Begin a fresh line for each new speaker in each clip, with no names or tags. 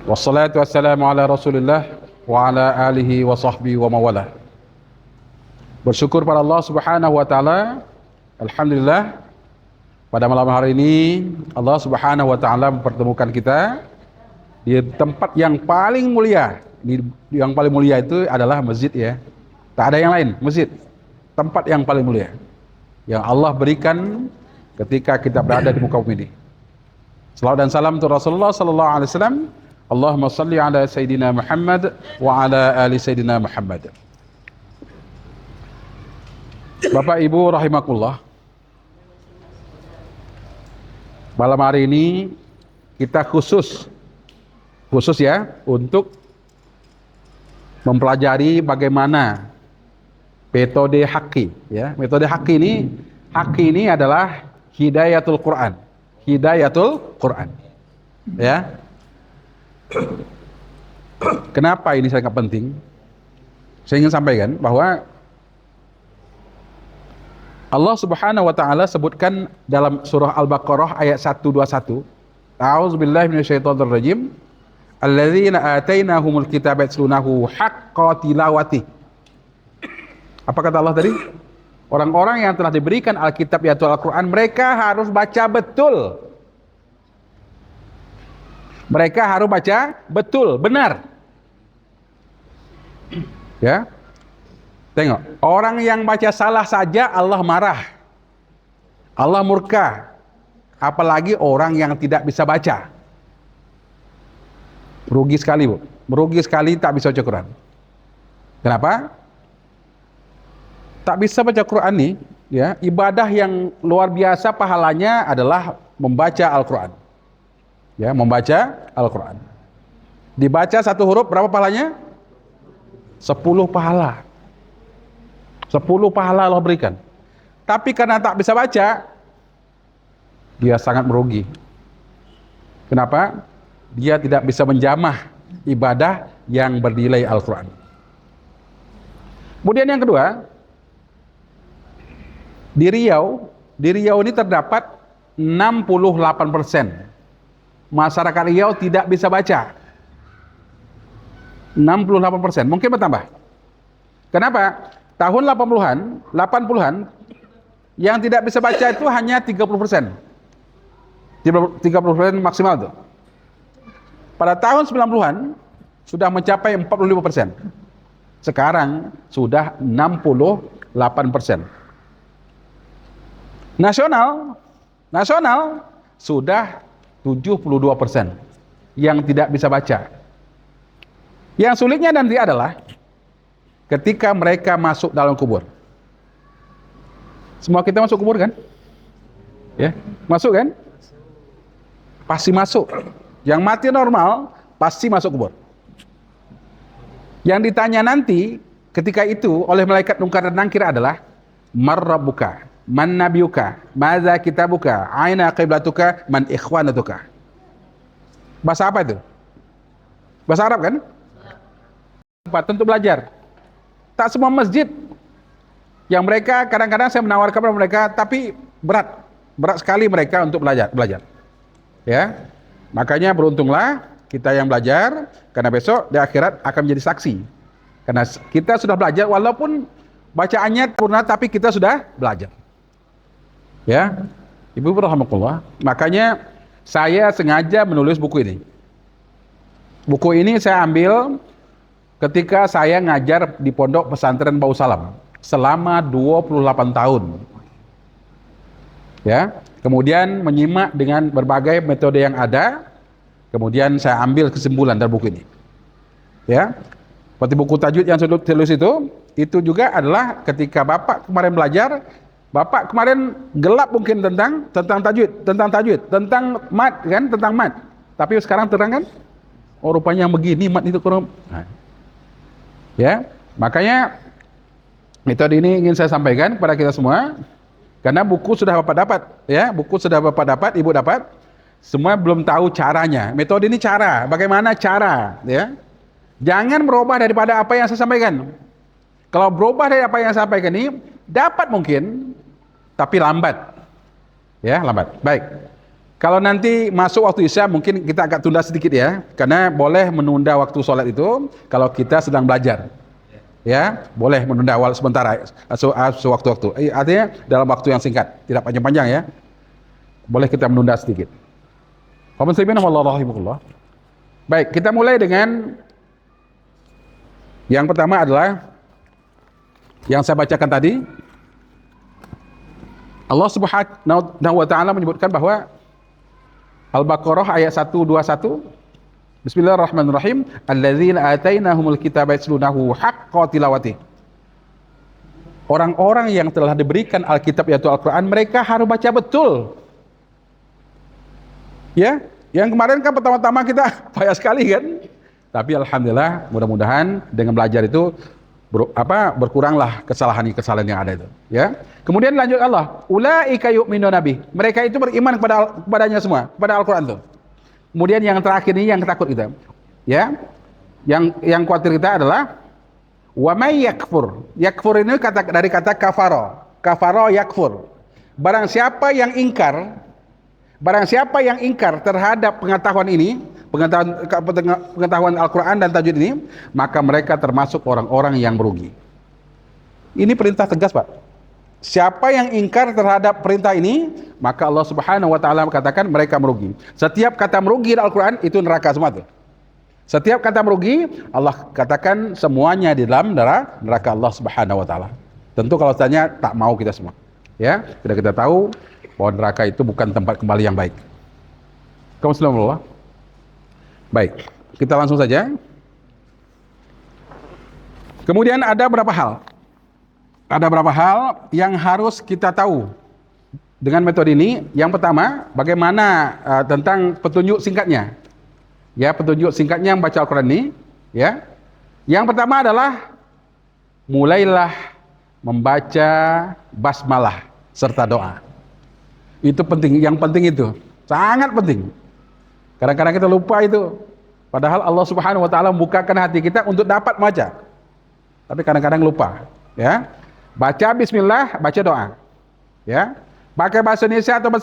Wassalatu wassalamu ala Rasulillah wa ala alihi wa sahbihi wa mawalah. Bersyukur pada Allah Subhanahu wa taala. Alhamdulillah, pada malam hari ini Allah Subhanahu wa taala mempertemukan kita di tempat yang paling mulia. Yang paling mulia itu adalah masjid, ya. Tak ada yang lain, masjid. Tempat yang paling mulia yang Allah berikan ketika kita berada di muka bumi ini. Salawat dan salam untuk Rasulullah sallallahu alaihi wasallam. Allahumma salli ala Sayyidina Muhammad wa ala ali Sayyidina Muhammad. Bapak Ibu rahimakumullah, malam hari ini kita khusus ya untuk mempelajari bagaimana metode haqi, ya. Metode haqi ini adalah hidayatul Quran. Hidayatul Quran. Ya. Kenapa ini sangat penting? Saya ingin sampaikan bahwa Allah Subhanahu wa taala sebutkan dalam surah Al-Baqarah ayat 121, A'udzubillahi minasyaitonir rajim, alladzina atainahumul kitaba yatlunahu haqqa tilawati. Apa kata Allah tadi? Orang-orang yang telah diberikan Alkitab yaitu Al-Quran, mereka harus baca betul. Mereka harus baca betul, benar. Ya. Tengok, orang yang baca salah saja Allah marah. Allah murka. Apalagi orang yang tidak bisa baca. Merugi sekali, Bu. Merugi sekali tak bisa baca Quran. Kenapa? Tak bisa baca Quran nih, ya, ibadah yang luar biasa pahalanya adalah membaca Al-Quran. Ya, membaca Al-Quran. Dibaca satu huruf berapa pahalanya? 10 pahala. 10 pahala Allah berikan. Tapi karena tak bisa baca, dia sangat merugi. Kenapa? Dia tidak bisa menjamah ibadah yang bernilai Al-Quran. Kemudian yang kedua, di Riau ini terdapat 68% masyarakat Riau tidak bisa baca. 68%, mungkin bertambah. Kenapa? Tahun 80-an yang tidak bisa baca itu hanya 30%. 30% maksimal tuh. Pada tahun 90-an sudah mencapai 45%. Sekarang sudah 68%. Nasional sudah 72% yang tidak bisa baca. Yang sulitnya nanti adalah ketika mereka masuk dalam kubur. Semua kita masuk kubur kan? Ya, masuk kan? Pasti masuk. Yang mati normal pasti masuk kubur. Yang ditanya nanti ketika itu oleh malaikat mungkar dan nakir adalah marrabbuka, man nabiyuka, madza kitabuka, aina qiblatuka, man ikhwanatuka. Bahasa apa itu? Bahasa Arab kan? Tentu belajar. Tak semua masjid yang mereka kadang-kadang saya menawarkan kepada mereka, tapi berat sekali mereka untuk belajar. Ya, makanya beruntunglah kita yang belajar, karena besok di akhirat akan menjadi saksi. Karena kita sudah belajar, walaupun bacaannya purna, tapi kita sudah belajar. Ya, Ibu rahmatullah. Makanya saya sengaja menulis buku ini. Buku ini saya ambil ketika saya ngajar di pondok pesantren Bau Salam selama 28 tahun. Ya, kemudian menyimak dengan berbagai metode yang ada, kemudian saya ambil kesimpulan dari buku ini. Ya, seperti buku tajwid yang saya tulis itu juga adalah ketika Bapak kemarin belajar, Bapak kemarin gelap mungkin tentang tajwid, tentang mat kan, tentang mat. Tapi sekarang terang kan? Oh, rupanya yang begini mat itu kurang. Nah. Ya, makanya metode ini ingin saya sampaikan kepada kita semua, karena buku sudah Bapak dapat, ya, buku sudah Bapak dapat, Ibu dapat, semua belum tahu caranya. Metode ini cara, bagaimana cara, ya. Jangan berubah daripada apa yang saya sampaikan. Kalau berubah dari apa yang saya sampaikan ini, dapat mungkin, tapi lambat. Ya, lambat. Baik. Kalau nanti masuk waktu Isya mungkin kita agak tunda sedikit ya, karena boleh menunda waktu sholat itu kalau kita sedang belajar. Ya, boleh menunda awal sementara sewaktu-waktu. Artinya dalam waktu yang singkat, tidak panjang-panjang ya. Boleh kita menunda sedikit. Kaum muslimin rahimakumullah. Baik, kita mulai dengan yang pertama adalah yang saya bacakan tadi. Allah Subhanahu wa taala menyebutkan bahwa Al-Baqarah ayat 121, Bismillahirrahmanirrahim, alladzina atainahumul kitaba yatlunahu haqqa tilawatih. Orang-orang yang telah diberikan Alkitab yaitu Al-Qur'an, mereka harus baca betul. Ya, yang kemarin kan pertama-tama kita payah sekali kan. Tapi alhamdulillah, mudah-mudahan dengan belajar itu berkuranglah kesalahan yang ada itu, ya. Kemudian lanjut Allah, ulaika yu'minuna nabi. Mereka itu beriman kepadanya semua, kepada Al-Qur'an itu. Kemudian yang terakhir ini yang takut kita. Ya. Yang khawatir kita adalah wa may yakfur. Yakfur ini dari kata kafara. Kafara yakfur. Barang siapa yang ingkar terhadap pengetahuan ini, pengetahuan Al-Quran dan tajwid ini, maka mereka termasuk orang-orang yang merugi. Ini perintah tegas, Pak. Siapa yang ingkar terhadap perintah ini, maka Allah Subhanahu wa taala katakan mereka merugi. Setiap kata merugi di Al-Quran itu neraka semua tuh. Setiap kata merugi, Allah katakan semuanya di dalam neraka Allah Subhanahu wa taala. Tentu kalau tanya tak mau kita semua. Ya, sudah kita tahu bahwa neraka itu bukan tempat kembali yang baik. Kaum muslimin. Baik, kita langsung saja. Kemudian ada beberapa hal. Ada beberapa hal yang harus kita tahu dengan metode ini. Yang pertama, bagaimana tentang petunjuk singkatnya. Ya, petunjuk singkatnya membaca Al-Quran ini. Ya, yang pertama adalah mulailah membaca basmalah serta doa. Itu penting. Yang penting itu sangat penting. Kadang-kadang kita lupa itu. Padahal Allah Subhanahu wa taala membukakan hati kita untuk dapat membaca. Tapi kadang-kadang lupa, ya. Baca bismillah, baca doa. Ya. Pakai bahasa Indonesia atau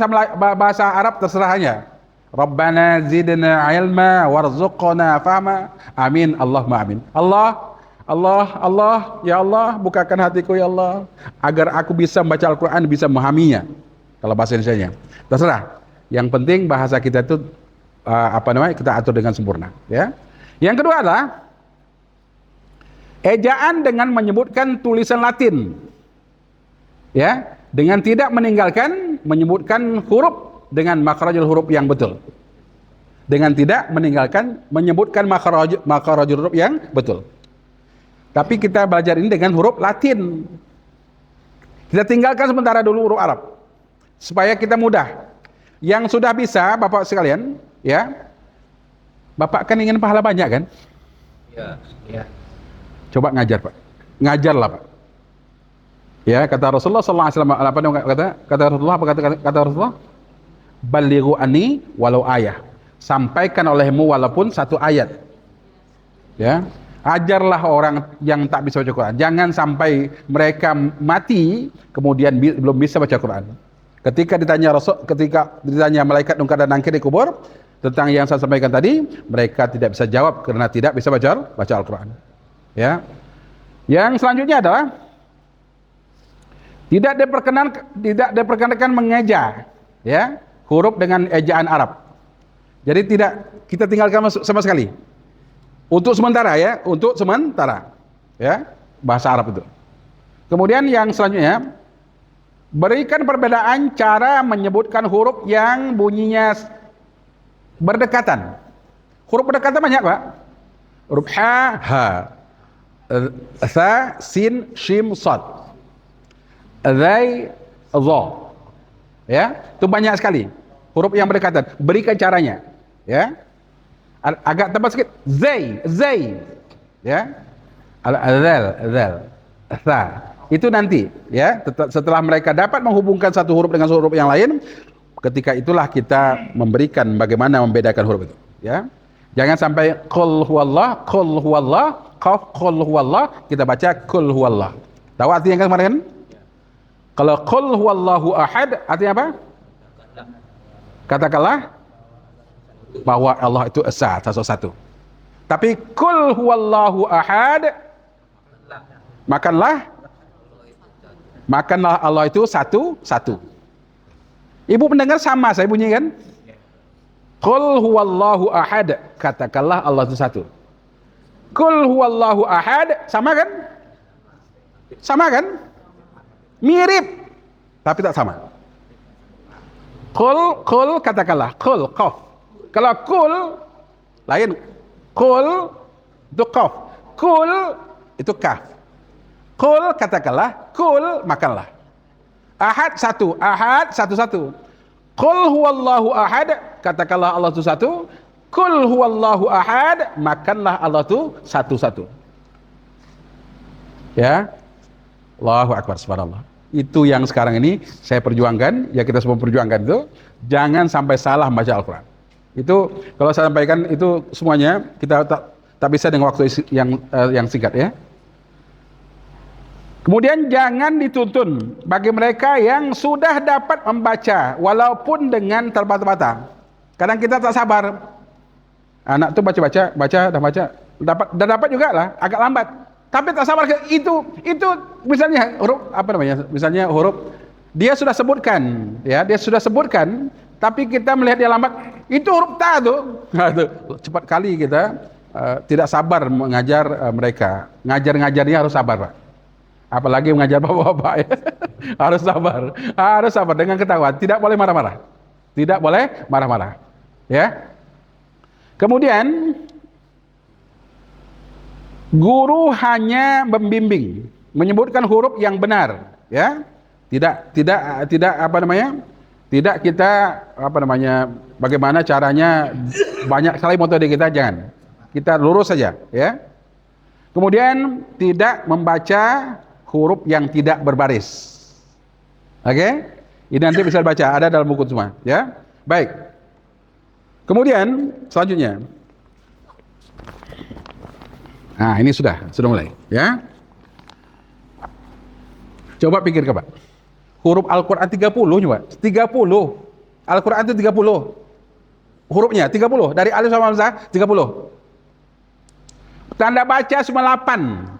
bahasa Arab terserah hanya. Rabbana zidna ilma warzuqna fahma. Amin, Allahumma amin. Allah, ya Allah, bukakan hatiku ya Allah agar aku bisa membaca Al-Qur'an, bisa memahaminya. Kalau bahasa Indonesianya. Terserah. Yang penting bahasa kita itu kita atur dengan sempurna, ya. Yang kedua adalah ejaan dengan menyebutkan tulisan Latin, ya, dengan tidak meninggalkan menyebutkan huruf dengan makhrajul huruf yang betul, dengan tidak meninggalkan menyebutkan makhrajul huruf yang betul. Tapi kita belajar ini dengan huruf Latin. Kita tinggalkan sementara dulu huruf Arab supaya kita mudah. Yang sudah bisa Bapak sekalian, ya, Bapak kan ingin pahala banyak kan? Ya. Coba ngajar, Pak. Ngajarlah, Pak. Ya, kata Rasulullah sallallahu alaihi wasallam, kata Rasulullah, kata Rasulullah, balighu anni walau ayah. Sampaikan olehmu walaupun satu ayat. Ya. Ajarlah orang yang tak bisa baca Quran. Jangan sampai mereka mati kemudian belum bisa baca Quran. Ketika ditanya malaikat mungkar dan nakir di kubur tentang yang saya sampaikan tadi, mereka tidak bisa jawab karena tidak bisa baca Al-Quran. Ya. Yang selanjutnya adalah tidak diperkenankan mengeja, ya, huruf dengan ejaan Arab. Jadi tidak kita tinggalkan sama sekali. Untuk sementara, ya, untuk sementara, ya, bahasa Arab itu. Kemudian yang selanjutnya, berikan perbedaan cara menyebutkan huruf yang bunyinya berdekatan. Huruf berdekatan banyak, Pak. Huruf ha, tha, sin, shim, sad, zai, dha. Ya, itu banyak sekali huruf yang berdekatan. Berikan caranya, ya. Agak tebal sedikit, zai, ya, zal, tha. Itu nanti, ya, setelah mereka dapat menghubungkan satu huruf dengan huruf yang lain, ketika itulah kita memberikan bagaimana membedakan huruf itu, ya. Jangan sampai qul huwallah, qaf, qul huwallah, kita baca qul huwallah. Tahu artinya kan kemarin? Kalau qul huwallahu ahad, artinya apa? Katakanlah bahwa Allah itu esa, satu-satu. Tapi kul huwallahu ahad, makanlah Allah itu satu-satu. Ibu mendengar sama saya bunyi kan? Qul huwallahu ahad, katakanlah Allah itu satu. Qul huwallahu ahad, sama kan? Sama kan? Mirip, tapi tak sama. Qul katakanlah, qul qaf. Kalau qul lain, qul itu qaf, qul itu kaf. Qul katakanlah, qul makanlah. Ahad satu-satu. Qul huwallahu ahad, katakanlah Allah itu satu. Qul huwallahu ahad, makanlah Allah itu satu-satu. Ya. Allahu akbar, subhanallah. Itu yang sekarang ini saya perjuangkan, ya kita semua perjuangkan itu. Jangan sampai salah membaca Al-Quran. Itu kalau saya sampaikan itu semuanya kita tak bisa dengan waktu yang singkat ya. Kemudian jangan dituntun bagi mereka yang sudah dapat membaca walaupun dengan terbata-bata. Kadang kita tak sabar. Anak tuh baca, dapat juga lah, agak lambat. Tapi tak sabar itu misalnya huruf apa namanya? Misalnya huruf dia sudah sebutkan, ya, tapi kita melihat dia lambat. Itu huruf ta tuh. Nah, tuh cepat kali kita tidak sabar mengajar mereka. Ngajarnya harus sabar, Pak. Apalagi mengajar bapak-bapak ya. Harus sabar dengan ketahuan, tidak boleh marah-marah. Ya. Kemudian guru hanya membimbing, menyebutkan huruf yang benar, ya. Tidak apa namanya? Tidak kita apa namanya? Bagaimana caranya banyak sekali metode kita, jangan. Kita lurus saja, ya. Kemudian tidak membaca huruf yang tidak berbaris. Oke? Ini nanti bisa dibaca, ada dalam buku semua, ya. Baik. Kemudian selanjutnya. Nah, ini sudah mulai, ya. Coba pikir, Pak. Huruf Al-Qur'an 30 coba. 30. Al-Qur'an itu 30. Hurufnya 30 dari alif sampai hamzah 30. Tanda baca cuma 8.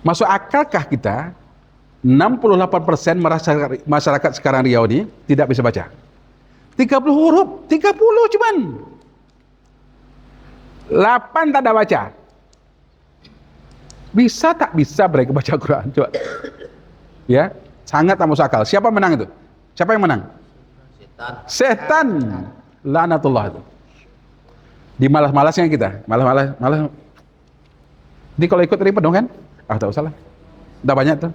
Masuk akalkah kita 68% masyarakat sekarang Riau ini tidak bisa baca? 30 huruf, 30 cuman. 8 tanda baca. Bisa tak bisa mereka baca Quran? Coba. Ya, sangat tak masuk akal. Siapa menang itu? Siapa yang menang? Setan. Laknatullah itu. Di malas-malasnya kita. Malas. Jadi kalau ikut ribet dong kan? Tak usah lah. Udah banyak tuh.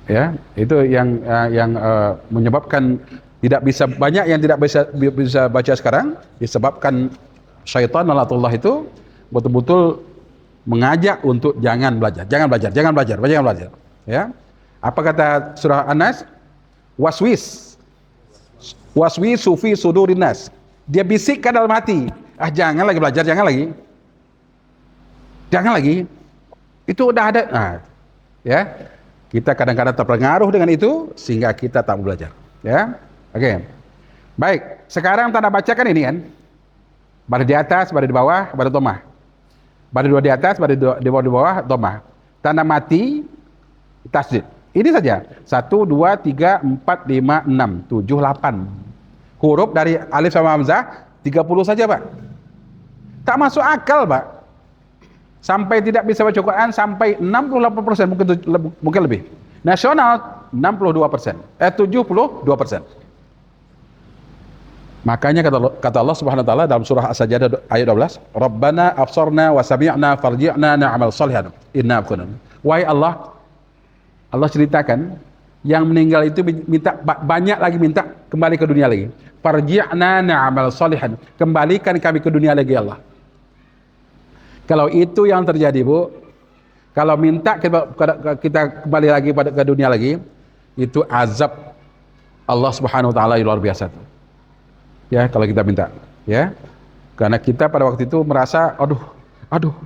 Ya, itu yang menyebabkan tidak bisa, banyak yang tidak bisa baca sekarang disebabkan syaitan laknatullah itu betul-betul mengajak untuk jangan belajar. Ya. Apa kata surah An-Nas? Waswis sufi sudurin nas. Dia bisikkan dalam hati, jangan lagi belajar, jangan lagi. Itu udah ada. Nah, ya. Kita kadang-kadang terpengaruh dengan itu sehingga kita tak mau belajar, ya. Oke. Baik, sekarang tanda baca kan ini kan. Baris di atas, baris di bawah, baris domah. Baris dua di atas, baris di bawah, domah. Tanda mati, tasdid. Ini saja. 1, 2, 3, 4, 5, 6, 7, 8. Huruf dari alif sama hamzah 30 saja, Pak. Tak masuk akal, Pak. Sampai tidak bisa baca Quran sampai 68%, mungkin lebih. Nasional 62%, 72%. Makanya kata Allah Subhanahu wa taala dalam surah As-Sajdah ayat 12, Rabbana absarna wa sami'na farji'na na'mal shalihan inna kunna. Wahai Allah ceritakan yang meninggal itu minta banyak lagi, minta kembali ke dunia lagi. Farji'na na'mal shalihan, kembalikan kami ke dunia lagi Allah. Kalau itu yang terjadi, Bu, kalau minta kita kembali lagi ke dunia lagi, itu azab Allah Subhanahu wa taala luar biasa. Ya, kalau kita minta, ya. Karena kita pada waktu itu merasa aduh,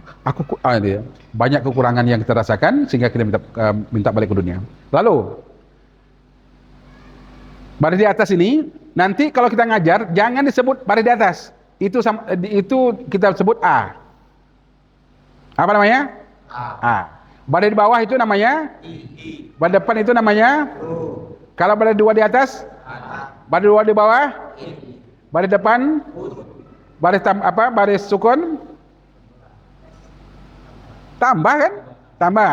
banyak kekurangan yang kita rasakan sehingga kita minta balik ke dunia. Lalu Baris di atas ini, nanti kalau kita ngajar, jangan disebut baris di atas. Itu kita sebut A. Apa namanya? A. Baris di bawah itu namanya? Baris depan itu namanya? Kalau baris dua di atas? Baris dua di bawah? Baris depan? Baris sukun? Tambah kan? Tambah.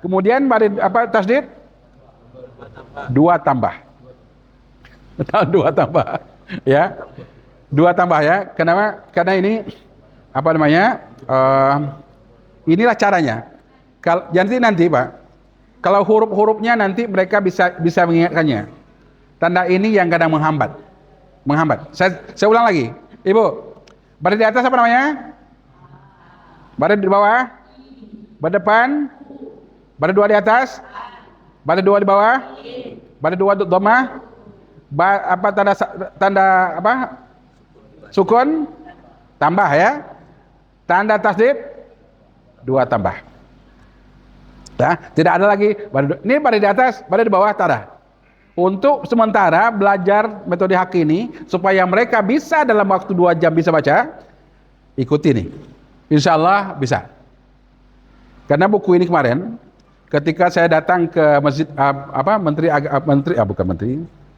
Kemudian baris tasdid? Dua tambah. Dua tambah. Ya. Dua tambah ya. Kenapa? Karena ini apa namanya? Inilah caranya. Nanti Pak, kalau huruf-hurufnya nanti mereka bisa mengingatkannya. Tanda ini yang kadang menghambat. Saya ulang lagi. Ibu, baris di atas apa namanya? Baris di bawah? Baris depan? Baris dua di atas? Baris dua di bawah? Baris dua dhamma? Tanda apa? Sukun? Tambah ya. Tanda tasdid? Dua tambah. Ya, tidak ada lagi. Ini baris di atas, baris di bawah, tak ada. Untuk sementara belajar metode haki ini supaya mereka bisa dalam waktu 2 jam bisa baca, ikuti nih. Insya Allah bisa. Karena buku ini kemarin, ketika saya datang ke masjid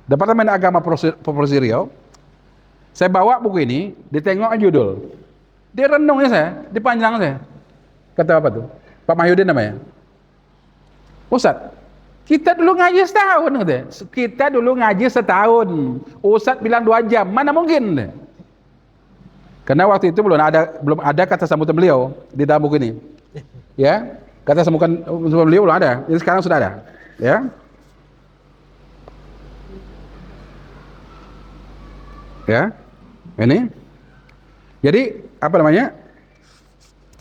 Departemen Agama Provinsi Riau, saya bawa buku ini, ditengok judul, dia renungnya saya, dipanjang saya. Kata apa tuh? Pak Mahyudin namanya. Ustadz, kita dulu ngaji setahun, katanya. Kita dulu ngaji setahun. Ustadz bilang 2 jam, mana mungkin? Karena waktu itu belum ada kata sambutan beliau di dalam buku ini. Ya, kata sambutan beliau belum ada. Ini sekarang sudah ada. Ya. Ya. Ini. Jadi, apa namanya?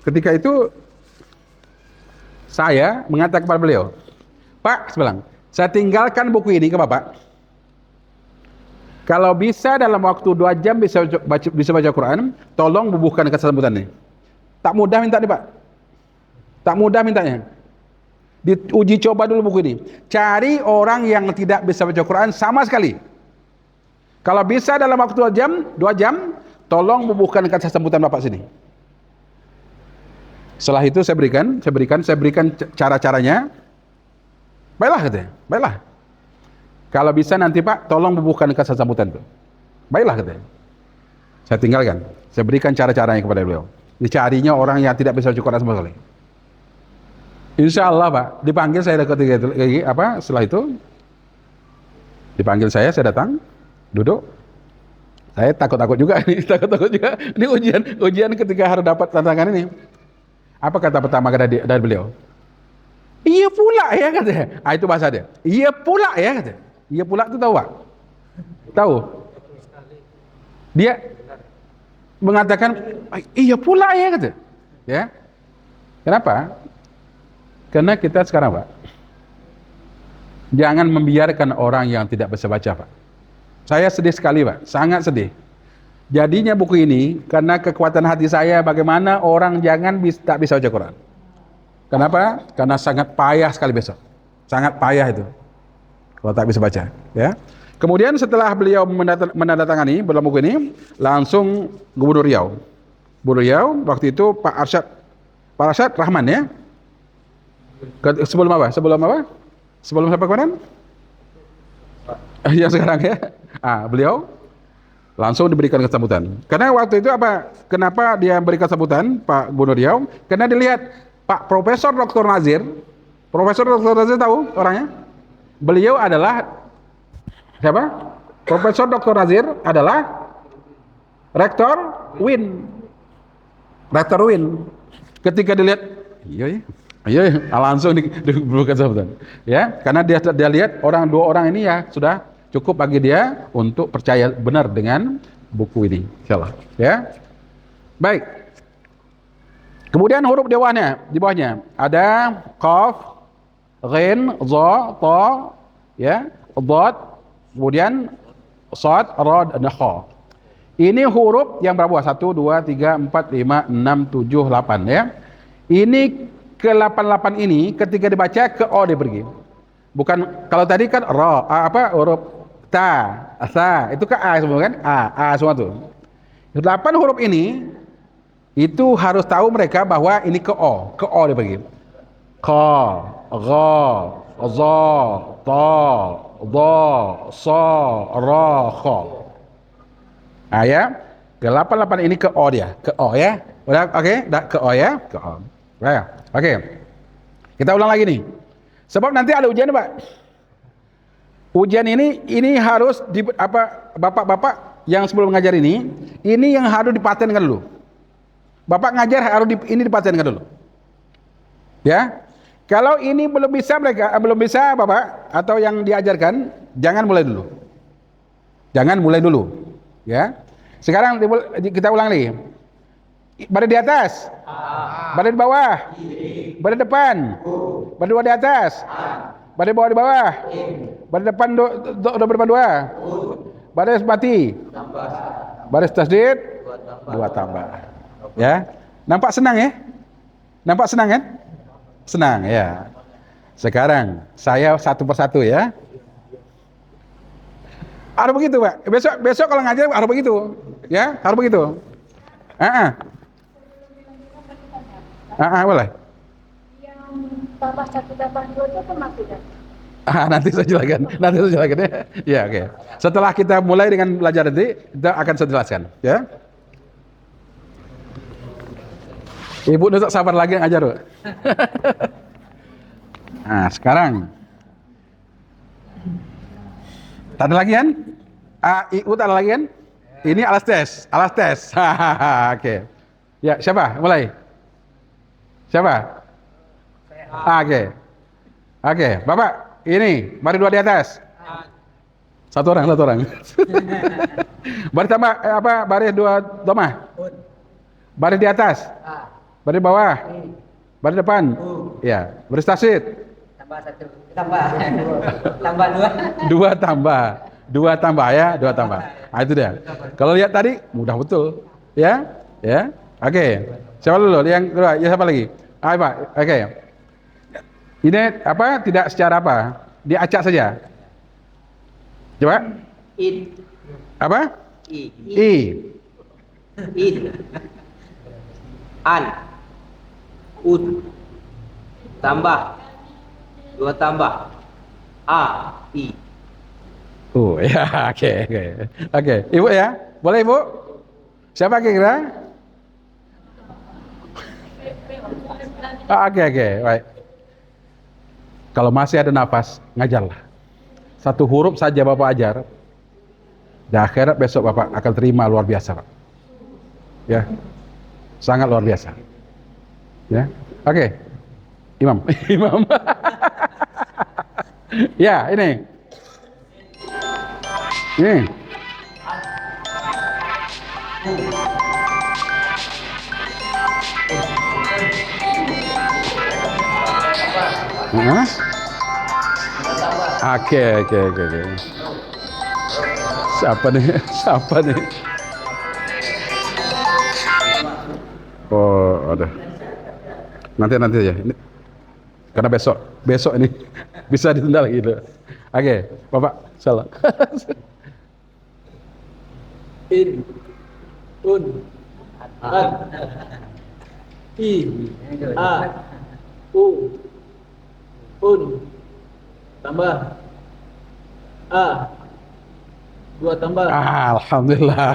Ketika itu saya mengatakan kepada beliau, Pak, sebelang, saya tinggalkan buku ini ke Bapak. Kalau bisa dalam waktu 2 jam bisa baca Quran, tolong bubuhkan kata sambutan ini. Tak mudah minta nih Pak. Tak mudah mintanya. Diuji coba dulu buku ini. Cari orang yang tidak bisa baca Quran sama sekali. Kalau bisa dalam waktu 2 jam, tolong bubuhkan kata sambutan Bapak sini. Setelah itu saya berikan cara-caranya. Baiklah katanya, baiklah. Kalau bisa nanti Pak, tolong bubuhkan kata sambutan itu. Baiklah katanya. Saya tinggalkan. Saya berikan cara-caranya kepada beliau. Dicarinya orang yang tidak bisa baca Quran sama sekali. Insya Allah Pak, dipanggil saya setelah itu dipanggil saya datang, duduk. Saya takut-takut juga ini, Ini ujian ketika harus dapat tantangan ini. Apa kata pertama dari beliau? Iya pula ya katanya. Itu bahasa dia. Iya pula ya katanya. Iya pula itu tahu Pak? Tahu? Dia mengatakan iya pula ya katanya. Ya. Kenapa? Karena kita sekarang Pak, jangan membiarkan orang yang tidak bisa baca Pak. Saya sedih sekali Pak, sangat sedih. Jadinya buku ini karena kekuatan hati saya bagaimana orang tak bisa baca Quran. Kenapa? Karena sangat payah sekali besok. Sangat payah itu. Kalau tak bisa baca, ya. Kemudian setelah beliau menandatangani dalam buku ini, langsung Gubernur Riau. Gubernur Riau waktu itu Pak Arsyad Rahman ya. Sebelum apa? Sebelum siapa kemarin? Yang sekarang ya. Beliau langsung diberikan sambutan. Karena waktu itu kenapa dia berikan sambutan Pak Gubernur Riau? Karena dilihat Pak Profesor Dr. Nazir tahu orangnya? Beliau adalah siapa? Profesor Dr. Nazir adalah Rektor UIN. Ketika dilihat, iya, langsung diberikan sambutan. Ya, karena dia lihat dua orang ini ya sudah cukup bagi dia untuk percaya benar dengan buku ini, insyaallah. Ya, baik. Kemudian huruf di bawahnya ada qaf, ghin, dha, ta, ya, dhad, kemudian shad, ra, dan kha. Ini huruf yang berapa? 1, 2, 3, 4, 5, 6, 7, 8 ya. Ini ke 88 ini ketika dibaca ke O dia pergi. Bukan kalau tadi kan ra, huruf ta, sa, itu ke A semua kan? A semua tuh. 8 huruf ini itu harus tahu mereka bahwa ini ke O dia bagi. Qa, gha, za, ta, dha, sa, ra, kha. Ah ya. Ke 8 ini ke O dia, ke O ya. Udah oke, ke O ya, ke O. Ya. Oke. Kita ulang lagi nih. Sebab nanti ada ujian, Pak. Ujian ini harus Bapak-bapak yang sebelum ngajar ini yang harus dipatenkan dulu. Bapak ngajar harus ini dipatenkan dulu. Ya. Kalau ini belum bisa Bapak atau yang diajarkan, jangan mulai dulu. Jangan mulai dulu. Ya. Sekarang kita ulang lagi. Baris di atas. Baris di bawah. Baris depan. Baris dua di atas. Baris bawah di bawah. Baris depan depan dua. Baris mati. Baris tasdid. Dua tambah. Ya. Nampak senang ya? Nampak senang kan? Senang ya. Sekarang saya satu persatu ya. Harus begitu, Pak. Besok kalau ngajar harus begitu. Ya, harus begitu. Boleh.
Yang tambah 182 itu apa maksudnya?
Nanti saya jelaskan ya. Ya, oke. Setelah kita mulai dengan belajar nanti, kita akan saya jelaskan, ya. Ibu nggak sabar lagi ngajar, Bu. Nah, sekarang tak ada lagi kan? Ibu tak ada lagi kan? Ini alas tes. Oke. Ya, siapa? Mulai. Siapa? Oke, Bapak. Ini, baris dua di atas. Satu orang. Baris tambah baris dua domah. Baris di atas. Baris bawah. Baris depan. Ya, baris tasid.
Tambah 1. Tambah 2.
Dua tambah ya, dua tambah. Nah, itu dia. Kalau lihat tadi mudah betul. Ya. Oke. Siapa dulu? Yang kedua, ya siapa lagi? Pak. Oke. Ini tidak secara diacak saja. Coba.
In.
Apa?
I.
In.
An. Ud. Tambah. 2 tambah. A. I.
Ya, oke. Ibu ya, boleh Ibu? Siapa kira? Oke, baik. Kalau masih ada nafas, ngajarlah. Satu huruf saja Bapak ajar. Di akhirat besok Bapak akan terima luar biasa, Pak. Ya, sangat luar biasa. Ya, oke. Imam. Ya, ini. Oke. Siapa nih? Oh, ada. Nanti aja. Ini, karena besok ini bisa ditunda lagi gitu. Oke, Bapak, salah.
In. Un. An. I. A. U. Un. Tambah. A. 2 tambah.
Alhamdulillah.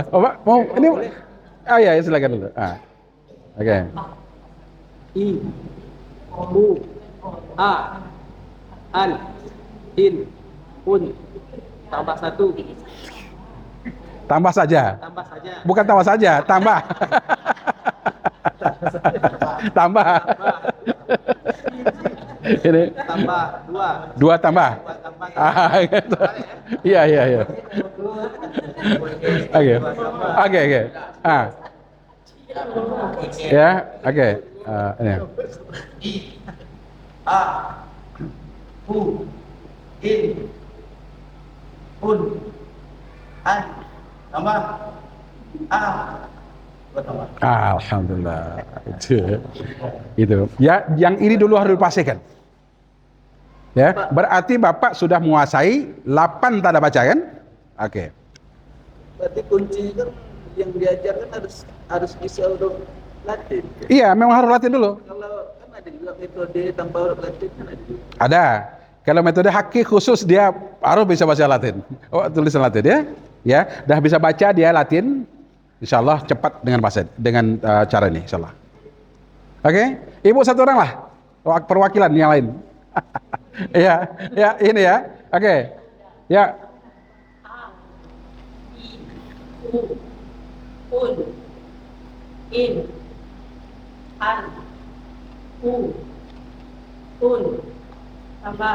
Bapak mau ini? Ya, silakan dulu. Oke.
I. U. A. An. In. Un. Tambah 1.
Tambah saja. Bukan tambah saja, tambah. Tambah. Ini.
Tambah 2.
2 tambah. Gitu. Iya. Oke. Ya, oke. Ini.
A. U. In. Un. An. Tambah. A. 2 tambah.
Alhamdulillah. Itu. Ya, yang ini dulu harus dipastikan. Ya, berarti Bapak sudah menguasai 8 tanda baca kan? Oke.
Berarti kunci kan yang diajarkan harus bisa huruf Latin.
Iya, memang harus latih dulu.
Kalau kan ada juga metode tanpa huruf Latin kan ada juga.
Ada. Kalau metode Haki khusus dia harus bisa baca Latin. Oh, tulisan Latin ya. Ya, dah bisa baca dia Latin. Insya Allah cepat dengan bahasa dengan cara ini, insya Allah. Oke, Ibu satu orang lah, perwakilan yang lain. Ya, ya ini ya. Oke, ya.
A, I, U, Un, In, An, U, Un, tambah,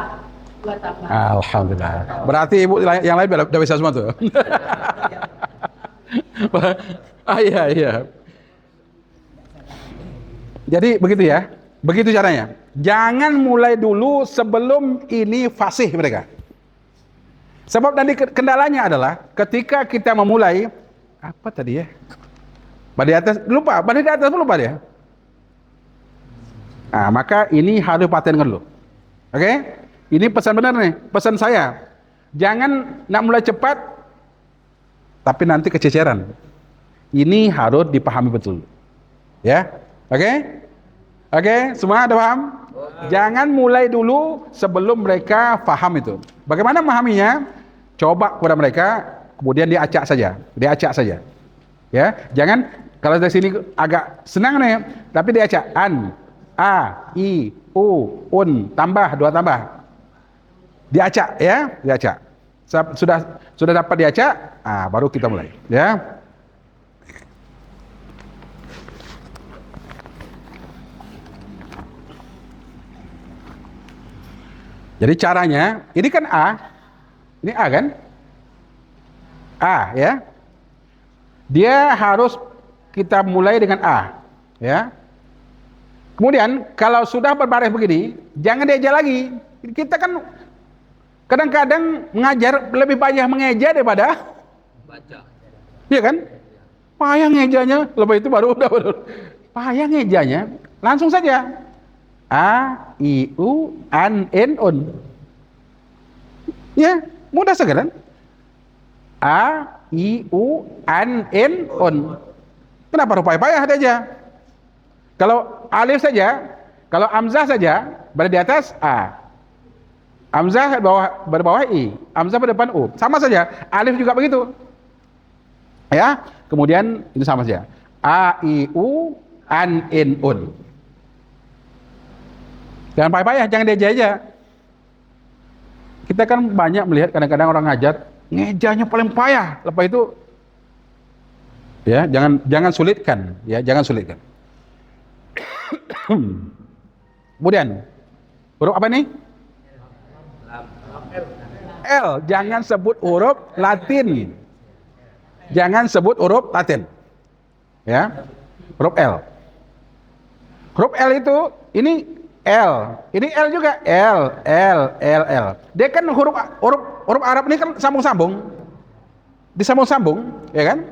2 tambah.
Alhamdulillah. Berarti Ibu yang lain udah bisa semua tuh. Iya, iya. Jadi begitu ya. Begitu caranya. Jangan mulai dulu sebelum ini fasih mereka. Sebab nanti kendalanya adalah ketika kita memulai apa tadi ya? Pada atas lupa, pada di atas lupa dia. Nah, maka ini harus patenkan dulu. Oke? Ini pesan benar nih, pesan saya. Jangan nak mulai cepat tapi nanti kececeran. Ini harus dipahami betul. Ya? Oke? Oke, semua ada paham? Jangan mulai dulu sebelum mereka paham itu. Bagaimana memahaminya? Coba kepada mereka, kemudian diacak saja. Diacak saja. Ya, jangan kalau dari sini agak senang nih, tapi diacak. An, A, I, U, Un, tambah, 2 tambah. Diacak ya, diacak. Sudah dapat diacak, baru kita mulai. Ya. Jadi caranya, ini kan A, ini A kan? A ya. Dia harus kita mulai dengan A, ya. Kemudian kalau sudah berbaris begini, jangan diajar lagi. Kita kan kadang-kadang mengajar lebih banyak mengeja daripada
Baca.
iya kan? Payah ngejanya, lepas itu baru. Payah ngejanya, langsung saja. A, I, U, An, En, Un. Ya, mudah sekali. A, I, U, An, En, Un. Kenapa harus payah-payah aja? Kalau alif saja, kalau hamzah saja, berada di atas A. Hamzah berbawah I, hamzah pada depan U. Sama saja, alif juga begitu. Ya, kemudian ini sama saja. A, I, U, An, En, Un. Jangan payah-payah, jangan diajar aja. Kita kan banyak melihat kadang-kadang orang ngajar ngejanya paling payah. Lepas itu ya, jangan sulitkan, ya, jangan sulitkan. Kemudian huruf apa nih? L, jangan sebut huruf Latin. Jangan sebut huruf Latin. Ya. Huruf L. Huruf L itu ini L, ini L juga, L. Dia kan huruf Arab ini kan sambung-sambung, disambung-sambung, ya kan?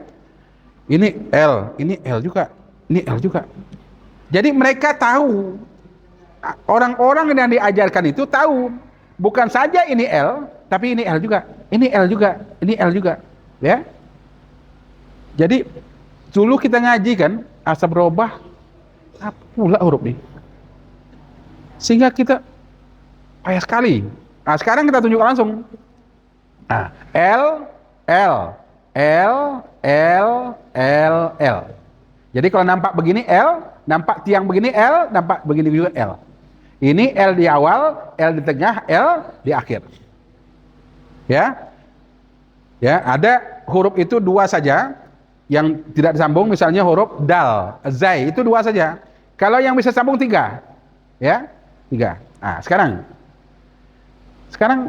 Ini L juga, ini L juga. Jadi mereka tahu, orang-orang yang diajarkan itu tahu, bukan saja ini L, tapi ini L juga, ini L juga, ini L juga, ya. Jadi dulu kita ngaji kan, asal berubah, apa pula huruf nih? Sehingga kita payah sekali. Nah, sekarang kita tunjukkan langsung. Nah, L. Jadi kalau nampak begini L, nampak tiang begini L, nampak begini juga L. Ini L di awal, L di tengah, L di akhir. Ya. Ya, ada huruf itu 2 saja yang tidak disambung, misalnya huruf dal, zai itu 2 saja. Kalau yang bisa sambung 3. Ya. 3. Nah, sekarang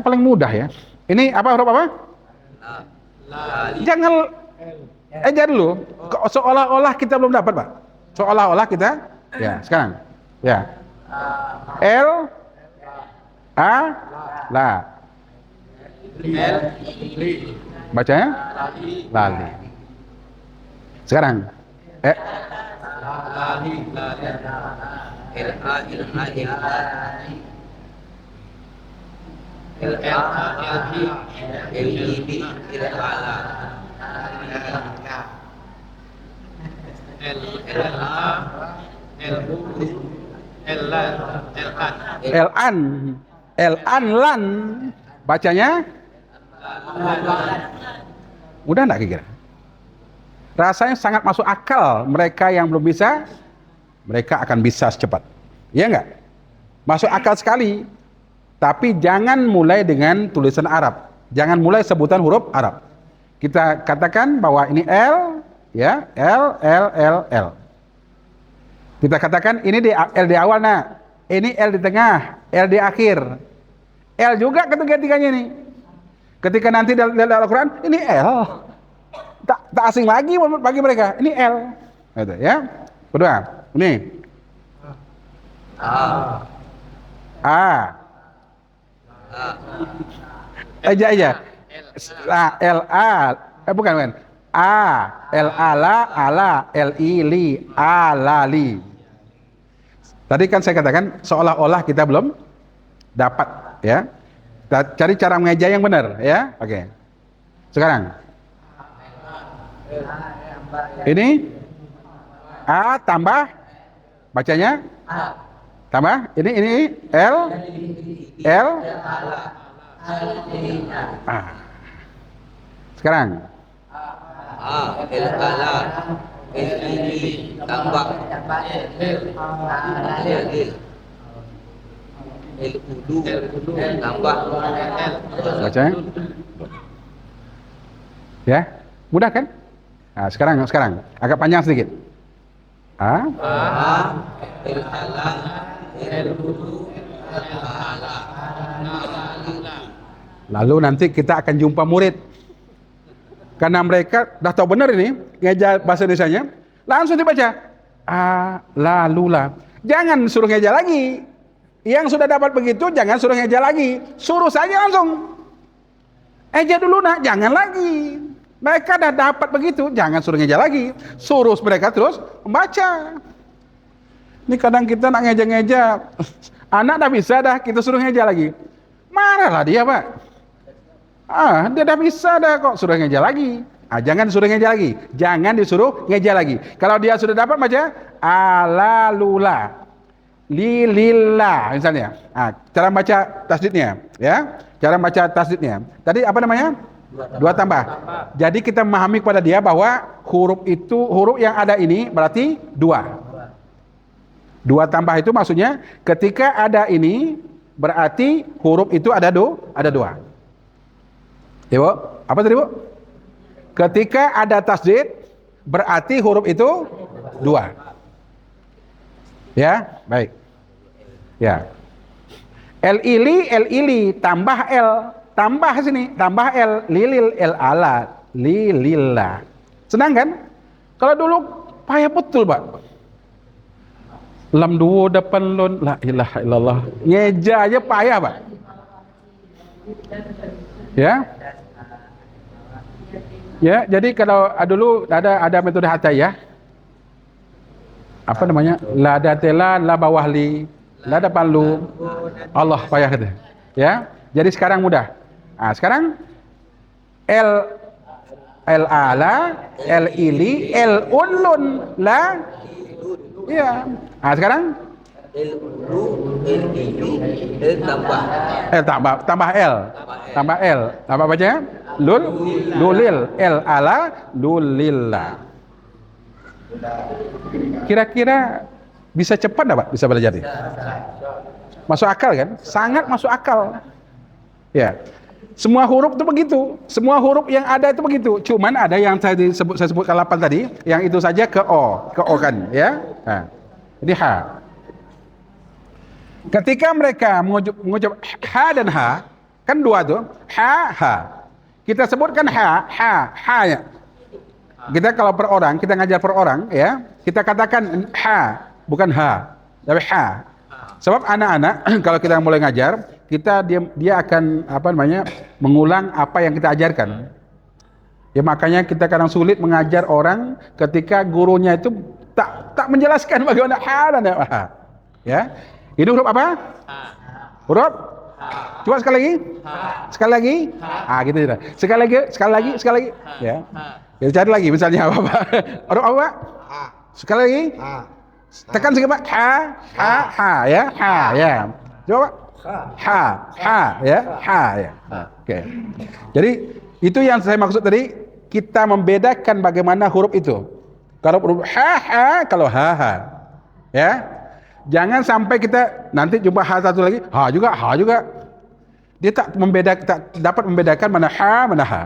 paling mudah ya. Ini apa huruf apa? Jangan aja dulu. Seolah-olah kita belum dapat, Pak. Seolah-olah kita ya, sekarang. Ya. L A la. Bacanya? Lali. Sekarang. Elan, elan lan. Bacanya mudah enggak kira-kira? Rasanya sangat masuk akal. Mereka yang belum bisa, mereka akan bisa secepat. Iya enggak? Masuk akal sekali. Tapi jangan mulai dengan tulisan Arab. Jangan mulai sebutan huruf Arab. Kita katakan bahwa ini L, ya, L. Kita katakan ini di L di awal, nah. Ini L di tengah, L di akhir. L juga ketiga-tiganya ini. Ketika nanti dalam Al-Quran, ini L. Tak asing lagi bagi mereka. Ini L. Gitu, ya. Kedua, ini A. Aja. L A. Bukan. A. L A ala. L I li. A la li. Tadi kan saya katakan seolah-olah kita belum dapat, ya. Kita cari cara mengeja yang benar, ya. Oke. Sekarang ini A tambah bacanya tambah ini L A. Sekarang
tambah tambah
bacanya ya, mudah kan? Nah, sekarang agak panjang sedikit. A lalu nanti kita akan jumpa murid. Karena mereka dah tahu benar ini ngeja bahasa Indonesianya, langsung dibaca a la lula. Jangan suruh ngeja lagi. Yang sudah dapat begitu jangan suruh ngeja lagi. Suruh saja langsung. Eja dulu nak, jangan lagi. Mereka dah dapat begitu, jangan suruh ngeja lagi. Suruh mereka terus membaca. Ini kadang kita nak ngeja-ngeja, anak dah bisa dah, kita suruh ngeja lagi. Marahlah dia, Pak. Dia dah bisa dah kok, suruh ngeja lagi. Jangan disuruh ngeja lagi. Jangan disuruh ngeja lagi. Kalau dia sudah dapat baca ala lula, lilillah misalnya. Cara baca tasdidnya, ya. Cara baca tasdidnya. Tadi apa namanya? Dua tambah. Jadi kita memahami kepada dia bahwa huruf yang ada ini berarti dua. Dua tambah itu maksudnya ketika ada ini berarti huruf itu ada dua. Ya, Bu? Apa tadi, Bu? Ketika ada tasdid berarti huruf itu dua. Ya, baik. Ya. L ili tambah L, tambah sini, tambah L, lilil L ala, lilillah. Senang kan? Kalau dulu payah betul, Pak. Lam dua depan lon, la ilaha illallah. Ngeja aja payah, Pak. Ya. Ya, jadi kalau dulu ada metode hatayah. Apa namanya? La datela la bawahli, la depan lu. Allah payah gitu. Ya. Jadi sekarang mudah. Sekarang L ala, L ili, L unlun, la. Iya. Sekarang tambah L. Apa bacanya? Lulil, L ala, lulillah. Kira-kira bisa cepat enggak, Pak? Bisa belajar ini? Masuk akal kan? Sangat masuk akal. Ya. Semua huruf itu begitu. Semua huruf yang ada itu begitu. Cuman ada yang saya sebutkan 8 tadi, yang itu saja ke O kan, ya. Jadi H. Ketika mereka mengucap H dan H, kan dua tuh, H. Kita sebutkan H ya. Kita kalau per orang, kita ngajar per orang, ya, kita katakan H, bukan H, tapi H. Sebab anak-anak kalau kita mulai ngajar, dia akan mengulang apa yang kita ajarkan. Ya makanya kita kadang sulit mengajar orang ketika gurunya itu tak menjelaskan bagaimana H dan H. Ya. Ini huruf apa? Huruf Coba sekali lagi. Sekali lagi. Gitu sudah. Sekali lagi. Ya. Kita cari lagi misalnya apa? Huruf apa, Pak? Sekali lagi. Tekan sikit, Pak. Ha, ya. Ha, ya. Coba, Pak. Ha, ya. Ha, ya. Oke. Jadi itu yang saya maksud tadi, kita membedakan bagaimana huruf itu. Kalau huruf ha, kalau ha. Ya. Jangan sampai kita nanti jumpa ha satu lagi, ha juga. Dia tak dapat membedakan mana ha, mana ha.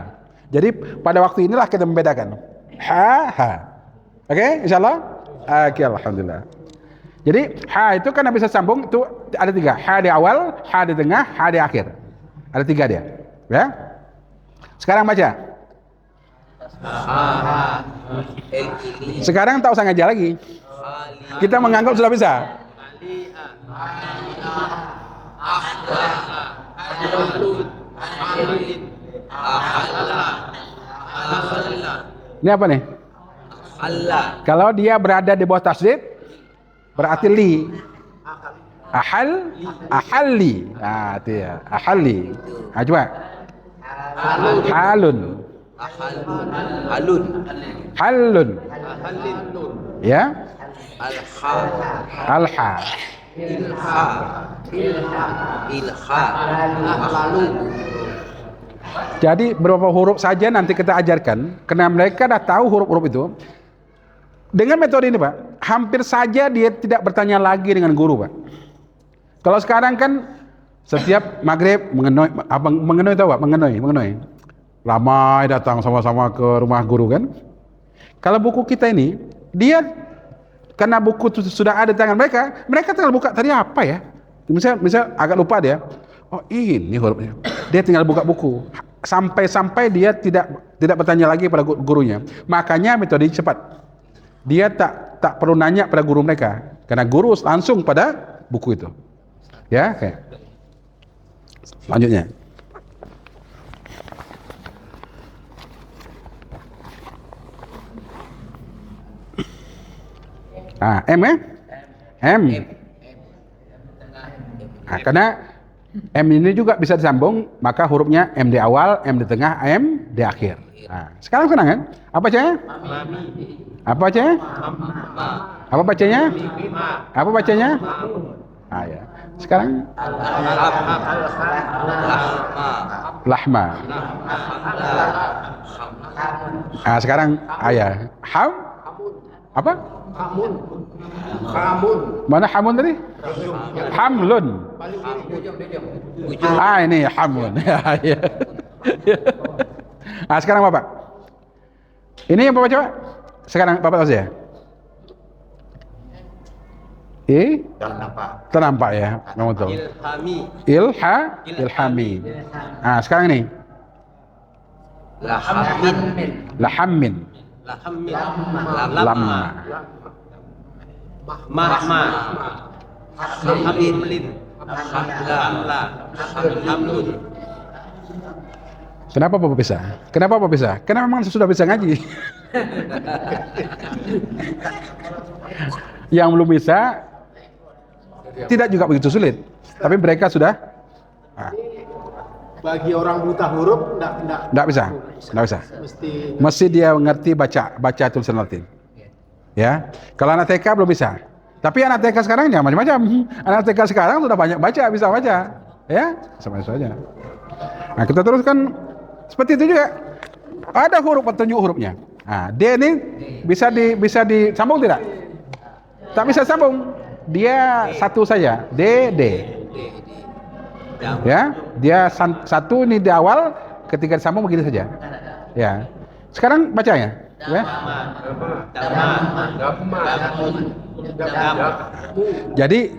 Jadi pada waktu inilah kita membedakan ha. Oke, insyaallah. Oke, alhamdulillah. Jadi ha itu kan bisa sambung, itu ada 3. Ha di awal, ha di tengah, ha di akhir. Ada 3 dia. Ya. Sekarang baca. Sekarang tak usah ngajar lagi. Kita menganggap sudah bisa. Ini apa nih? Kalau dia berada di bawah tasdid, berarti li. Ahalli. Itu ya. Ahalli. Coba. Halun. Ya. Alha. Ilha. Jadi beberapa huruf saja nanti kita ajarkan, karena mereka dah tahu huruf-huruf itu. Dengan metode ini, Pak, hampir saja dia tidak bertanya lagi dengan guru, Pak. Kalau sekarang kan setiap maghrib mengenoi tahu, Pak? Mengenoi. Ramai datang sama-sama ke rumah guru kan. Kalau buku kita ini, dia karena buku itu sudah ada di tangan mereka tinggal buka tadi apa ya? Misal agak lupa dia. Oh, ini hurufnya. Dia tinggal buka buku. Sampai dia tidak bertanya lagi pada gurunya. Makanya metode ini cepat. Dia tak perlu nanya pada guru mereka, karena guru langsung pada buku itu. Ya, oke. Selanjutnya. M ya? M. Karena M ini juga bisa disambung, maka hurufnya M di awal, M di tengah, M di akhir. Sekarang senang kan? Apa bacanya? Apa bacanya? Apa bacanya? Apa bacanya? Ya. Sekarang lahma. Sekarang ya. Apa? Hamun. Mana hamun tadi? Hamlun. Ini hamun. Sekarang Bapak. Ini yang Bapak coba. Sekarang Bapak tahu saya. Ternampak ya. Memang betul. Ilhami. Sekarang ini. Lahammin. Lamma. Mahma. Hamlin. Hamlun. Kenapa Bapak bisa? Karena memang sudah bisa ngaji. Yang belum bisa tidak juga begitu sulit, tapi mereka sudah.
Bagi orang buta huruf enggak
bisa. Mesti dia mengerti baca tulisan Latin. Ya. Kalau anak TK belum bisa. Tapi anak TK sekarang ya macam-macam. Anak TK sekarang sudah banyak bisa baca. Ya, sama saja. Kita teruskan seperti itu juga. Ada huruf petunjuk hurufnya. D ini bisa disambung tidak? Tak bisa sambung. Dia satu saja. D. Ya, dia satu ini di awal, ketika disambung begini saja. Ya. Sekarang bacanya, ya. Jadi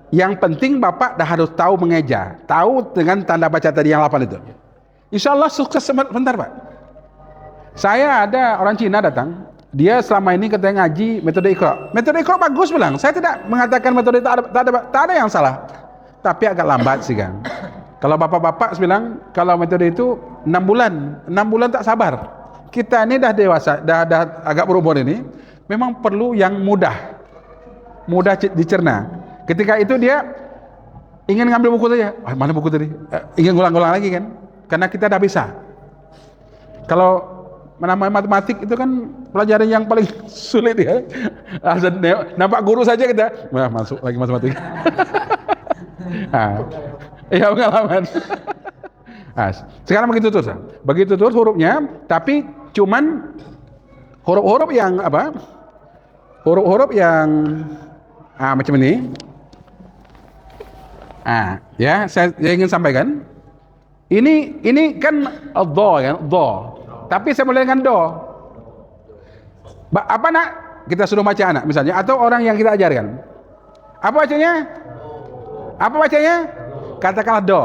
yang penting Bapak dah harus tahu mengeja, tahu dengan tanda baca tadi yang 8 itu. Insya Allah sukses sebentar, Pak. Saya ada orang Cina datang, dia selama ini katanya ngaji metode Iqra. Metode Iqra bagus bilang. Saya tidak mengatakan metode tak ada yang salah. Tapi agak lambat sih kan. Kalau bapak-bapak bilang kalau metode itu 6 bulan tak sabar. Kita ini dah dewasa, dah agak berumur ini, memang perlu yang mudah dicerna. Ketika itu dia ingin ngambil buku saja, mana buku tadi? Ingin ngulang-ngulang lagi kan? Karena kita dah bisa. Kalau menambah matematik itu kan pelajaran yang paling sulit ya. Nampak guru saja kita, wah masuk lagi matematik. Iya pengalaman. Sekarang begitu terus hurufnya, tapi cuman huruf-huruf yang apa? Huruf-huruf yang macam ini. Ya, saya ingin sampaikan. Ini kan do kan, do. Tapi saya mulai dengan do. Apa nak? Kita suruh baca anak misalnya, atau orang yang kita ajarkan. Apa bacanya? Apa bacanya? Katakanlah do.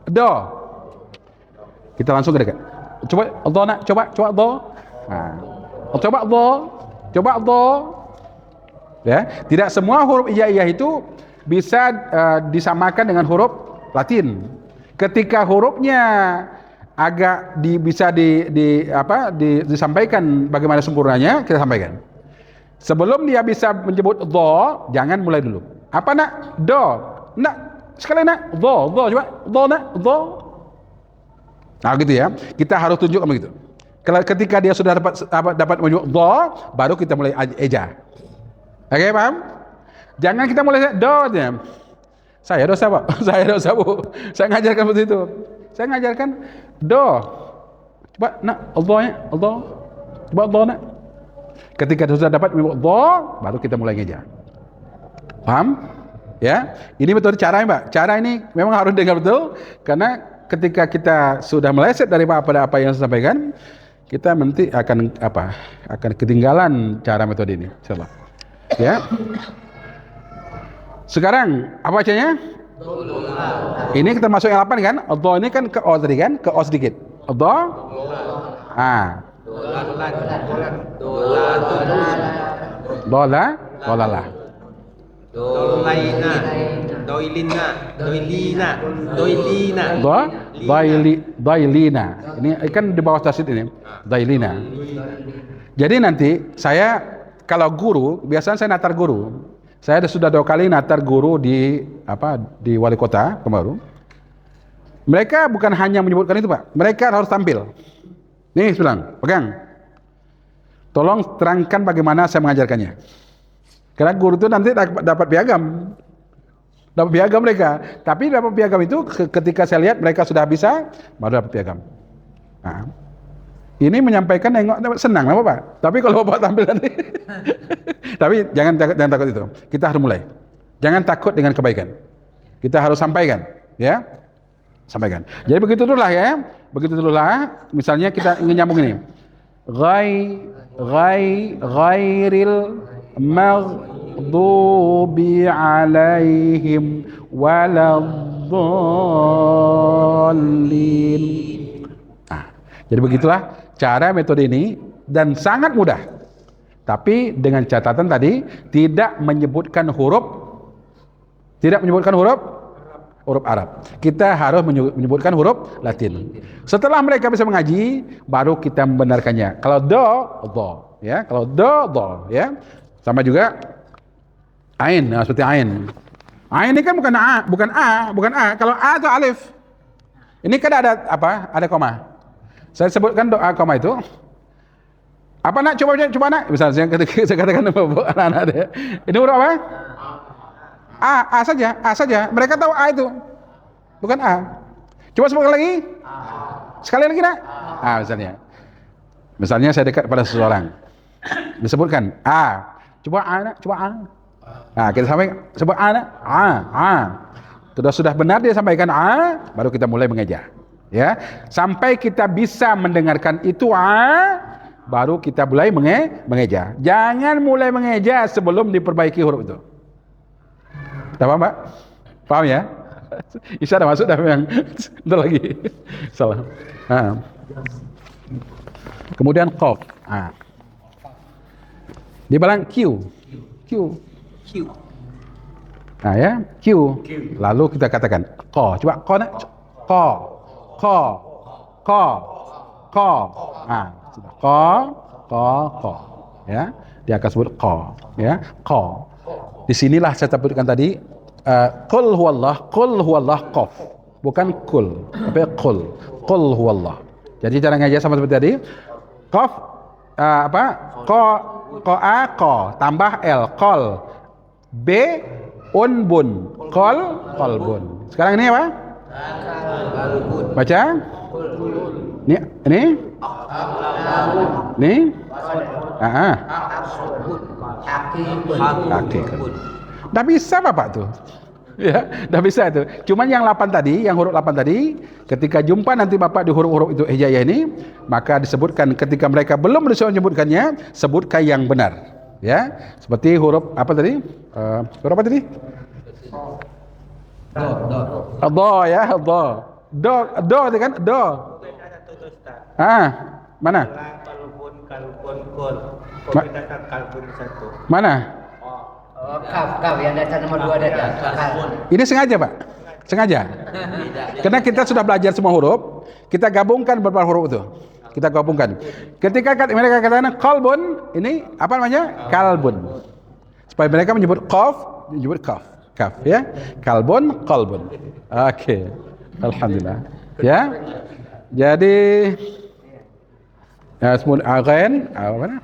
Do. Kita langsung ke dekat. Coba do nak, coba do. Coba do. Coba do. Ya, tidak semua huruf hijaiyah itu bisa disamakan dengan huruf Latin. Ketika hurufnya agak bisa disampaikan bagaimana sempurnanya, kita sampaikan. Sebelum dia bisa menyebut do, jangan mulai dulu. Apa nak? Do. Nak sekali nak? Do, coba. Do nak? Do. Nah gitu ya. Kita harus tunjukkan begitu. Ketika dia sudah dapat menyebut do, baru kita mulai eja. Oke, paham? Jangan kita mulai do aja. Saya dosa, Pak. Saya dosa, Bu. Saya ngajarkan seperti itu. Saya ngajarkan do. Coba nak Allah-nya, Allah. Coba Allah nak. Ketika sudah dapat menyebut do, baru kita mulai ngejar. Paham? Ya. Ini betul caranya, Pak. Cara ini memang harus dengar betul, karena ketika kita sudah meleset daripada apa yang saya sampaikan, kita nanti akan ketinggalan cara metode ini, insyaallah. Ya. Sekarang apa bacanya? Ini kita masuk yang 8 kan? Do ini kan ke o tadi kan? Ke o sedikit. Do. Dola. Dolala.
Dolaina, doilina, doilina, doilina.
Doilina. Ini kan di bawah tasdid ini. Doilina. Jadi nanti saya kalau guru, biasanya saya natar guru. Saya sudah 2 kali natar guru di wali kota Pekanbaru. Mereka bukan hanya menyebutkan itu, Pak. Mereka harus tampil. Nih, bilang, pegang. Tolong terangkan bagaimana saya mengajarkannya. Karena guru itu nanti dapat piagam. Dapat piagam mereka. Tapi dapat piagam itu ketika saya lihat mereka sudah bisa, baru dapat piagam. Nah, ini menyampaikan nengok senang apa Pak? Tapi kalau Bapak tampil nanti tapi jangan takut itu. Kita harus mulai. Jangan takut dengan kebaikan. Kita harus sampaikan, ya. Sampaikan. Jadi begitu dululah ya. Begitu dululah. Misalnya kita ingin nyambung ini. Ghairil maghdubi alaihim waladdallin. Jadi begitulah cara metode ini, dan sangat mudah. Tapi dengan catatan tadi tidak menyebutkan huruf Arab. Kita harus menyebutkan huruf Latin. Setelah mereka bisa mengaji, baru kita membenarkannya. Kalau do, ya. Kalau do, ya. Sama juga ain, seperti ain. Ain ini kan bukan A. Kalau A itu alif. Ini kan ada apa? Ada koma. Saya sebutkan doa koma itu. Apa nak? Coba nak. Misalnya saya katakan anak-anak dia. Ini huruf apa? A saja. Mereka tahu A itu. Bukan A. Coba sebutkan lagi. Sekali lagi nak. Misalnya saya dekat pada seseorang. Disebutkan A. Coba A nak. Kita sampai sebut A nak. A. Sudah benar dia sampaikan A, baru kita mulai mengeja. Ya, sampai kita bisa mendengarkan itu baru kita mulai mengeja. Jangan mulai mengeja sebelum diperbaiki huruf itu. Paham, Pak? Paham ya? Isya dah masuk dah yang bentar lagi. Salah. Kemudian qaf. Di belakang Q. Ya, Q. Lalu kita katakan qa. Coba qa nak. Qa. Qa. Ya, dia akan sebut qa, ya. Qa. Di sinilah saya sebutkan tadi Qul huwallah qaf. Bukan kul, tapi qul huwallah. Jadi cara ngajar sama seperti tadi. Qaf qa tambah l qol. B bun qalbun. Sekarang ini apa? Baca. Ini. Hakikun. Dah bisa Bapak tuh. Ya, dah bisa itu. Cuman yang 8 tadi, yang huruf 8 tadi, ketika jumpa nanti Bapak di huruf-huruf itu hijaiyah ini, maka disebutkan ketika mereka belum disuruh menyebutkannya, sebutkan yang benar. Ya, seperti huruf apa tadi? Huruf apa tadi? Do ya, do. Do itu kan? Do. Mana? Mana?
Kaf yang dasar nomor 2 ada.
Ini sengaja Pak? Sengaja? Karena kita sudah belajar semua huruf, kita gabungkan beberapa huruf itu. Kita gabungkan. Ketika mereka katakan qalbun, ini apa namanya? Kalbun. Supaya mereka menyebut qaf, menyebut kaf. Kaf ya. Qalbun. Oke. Alhamdulillah. Ya. Jadi semua aghain mana?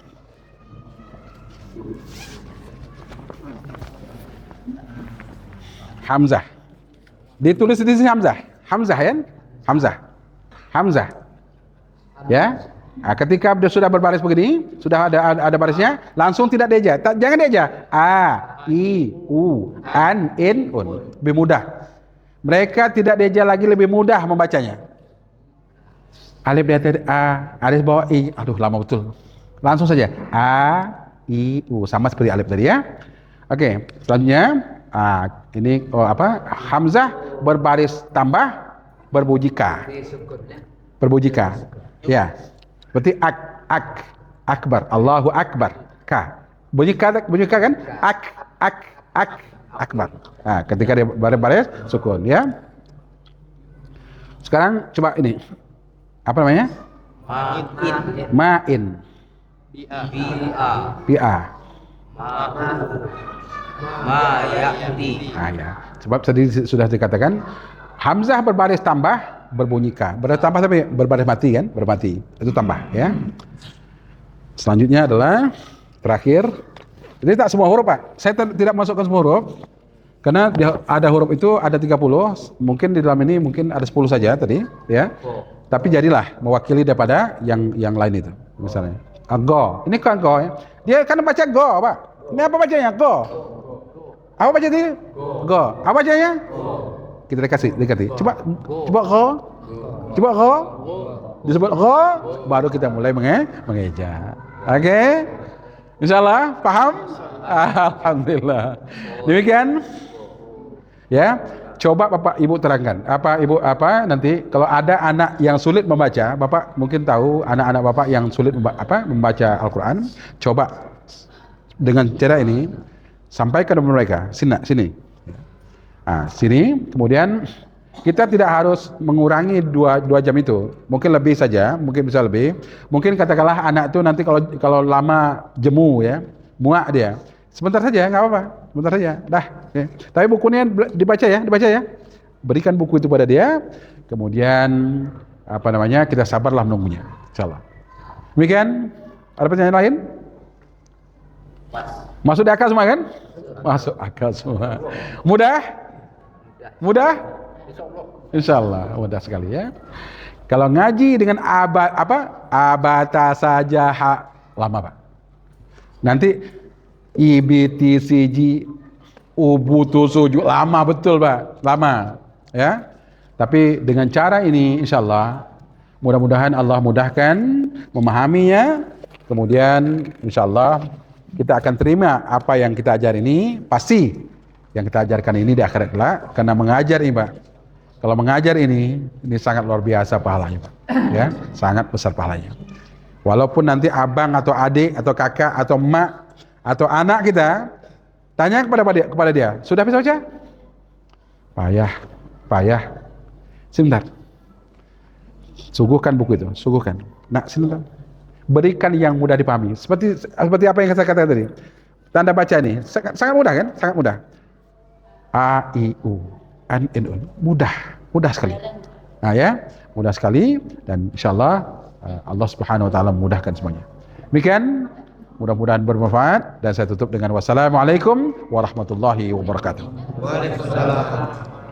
Hamzah. Ditulis di sini Hamzah. Hamzah ya? Hamzah. Ya. Nah, ketika sudah berbaris begini, sudah ada barisnya, langsung tidak dieja. Jangan dieja. A, I, U, An, In, Un. Lebih mudah. Mereka tidak dieja lagi, lebih mudah membacanya. Alif di atas A, alif bawah I. Aduh, lama betul. Langsung saja. A, I, U. Sama seperti alif tadi ya. Oke, selanjutnya ini Hamzah berbaris tambah berbunyi K. Berbunyi K. Ya. Berarti akbar. Allahu akbar. K. Bunyi K kan? Akbar. Nah, ketika dia baris sukun ya. Sekarang coba ini. Apa namanya? Ma'in. Bi'a. Ya. Sebab tadi sudah dikatakan Hamzah berbaris tambah berbunyi K. Berbaris tambah tapi berbaris mati kan? Bermati. Itu tambah ya. Selanjutnya adalah terakhir. Ini tak semua huruf Pak. Saya tidak masukkan semua huruf. Karena ada huruf itu ada 30. Mungkin di dalam ini mungkin ada 10 saja tadi ya. Tapi jadilah mewakili daripada yang lain itu. Misalnya go. Ini kan go ya. Dia kan baca go Pak. Ini apa bacanya? Go. Apa baca tadi? Go. Apa bacanya? Kita dekati. Coba go. Coba go. Disebut go, baru kita mulai mengeja. Oke? Insyaallah paham? Alhamdulillah. Demikian. Ya. Coba Bapak Ibu terangkan. Nanti kalau ada anak yang sulit membaca, Bapak mungkin tahu anak-anak Bapak yang sulit membaca Al-Qur'an, coba dengan cara ini sampaikan kepada mereka. Sini. Sini, kemudian kita tidak harus mengurangi 2 jam itu. Mungkin lebih saja, mungkin bisa lebih. Mungkin katakanlah anak itu nanti kalau lama jemu ya, muak dia. Sebentar saja, nggak apa-apa. Sebentar saja, dah. Ya. Tapi bukunya dibaca ya. Berikan buku itu pada dia. Kemudian kita sabarlah menunggunya. Insyaallah. Demikian. Ada pertanyaan lain? Masuk di akal semua kan? Masuk akal semua. Mudah? Insyaallah mudah sekali ya. Kalau ngaji dengan abata saja lama Pak. Nanti IBTCG ubutu sujud lama betul Pak, lama ya. Tapi dengan cara ini insyaallah mudah-mudahan Allah mudahkan memahaminya. Kemudian insyaallah kita akan terima apa yang kita ajar ini, pasti yang kita ajarkan ini di akhirat kelak, karena mengajar ini Pak. Kalau mengajar ini sangat luar biasa pahalanya Pak. Ya, sangat besar pahalanya. Walaupun nanti abang atau adik atau kakak atau emak atau anak kita tanya kepada dia, sudah bisa baca? Payah. Sebentar. Suguhkan buku itu, suguhkan. Nak, sebentar. Berikan yang mudah dipahami. Seperti apa yang saya katakan tadi. Tanda baca ini sangat mudah kan? Sangat mudah. A, I, U, An, In, Un. Mudah sekali. Nah ya, mudah sekali dan insyaallah Allah Subhanahu wa taala memudahkan semuanya. Demikian, mudah-mudahan bermanfaat dan saya tutup dengan wassalamualaikum warahmatullahi wabarakatuh.
Waalaikumsalam.